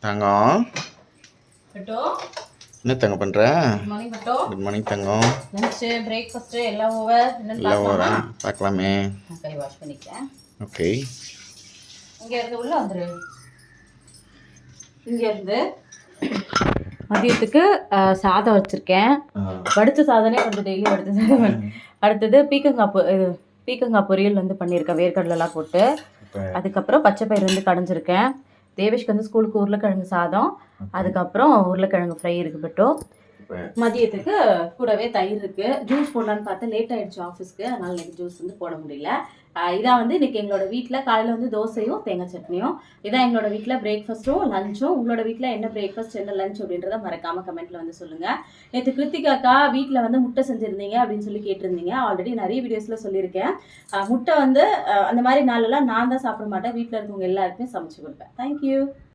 தங்கம் பட்டோ என்ன தங்கம் பண்ற? குட் மார்னிங் பட்டோ. குட் மார்னிங் தங்கம். லஞ்ச் பிரேக்ஃபாஸ்ட் எல்லாம் ஓவர். எல்லாம் ஓவரா? பார்க்கலாமே. கை வாஷ் பண்ணிக்கிறேன். ஓகே. இங்க இருந்து உள்ள வந்துரு. இங்க இருந்து மதியத்துக்கு சாதம் வச்சிருக்கேன். வடிச்ச சாதமே கொஞ்சம் டெய்லி வடிச்ச சாதம். அடுத்தது பீக்கங்காய் பொரியல் வந்து பண்ணியிருக்கேன், வேர்க்கடலாம் போட்டு. அதுக்கப்புறம் பச்சை பயிர் வந்து கடைஞ்சிருக்கேன். தேவேஷ்க்கு வந்து ஸ்கூலுக்கு உருளைக்கிழங்கு சாதம், அதுக்கப்புறம் உருளைக்கிழங்கு ஃப்ரை இருக்கு. பட்டும் மதியத்துக்கு கூடவே தயிர் இருக்கு. ஜூஸ் போடலான்னு பார்த்தா லேட் ஆயிடுச்சு ஆஃபீஸ்க்கு, அதனால எனக்கு ஜூஸ் வந்து போட முடியல. இதான் வந்து இன்னைக்கு எங்களோட வீட்டில் காலையில் வந்து தோசையும் தேங்காய் சட்னியும். இதான் எங்களோட வீட்டில் பிரேக்ஃபாஸ்ட்டும் லஞ்சும். உங்களோட வீட்டில் என்ன பிரேக்ஃபாஸ்ட் என்ன லஞ்ச் அப்படின்றத மறக்காம கமெண்ட்ல வந்து சொல்லுங்க. நேற்று கிருத்திகாக்கா வீட்டில் வந்து முட்டை செஞ்சுருந்தீங்க அப்படின்னு சொல்லி கேட்டிருந்தீங்க. ஆல்ரெடி நிறைய வீடியோஸ்ல சொல்லியிருக்கேன். முட்டை வந்து அந்த மாதிரி நாளெல்லாம் நான் தான் சாப்பிட மாட்டேன், வீட்டில் இருக்கவங்க எல்லாருக்குமே சமைச்சு கொடுப்பேன். தேங்க்யூ.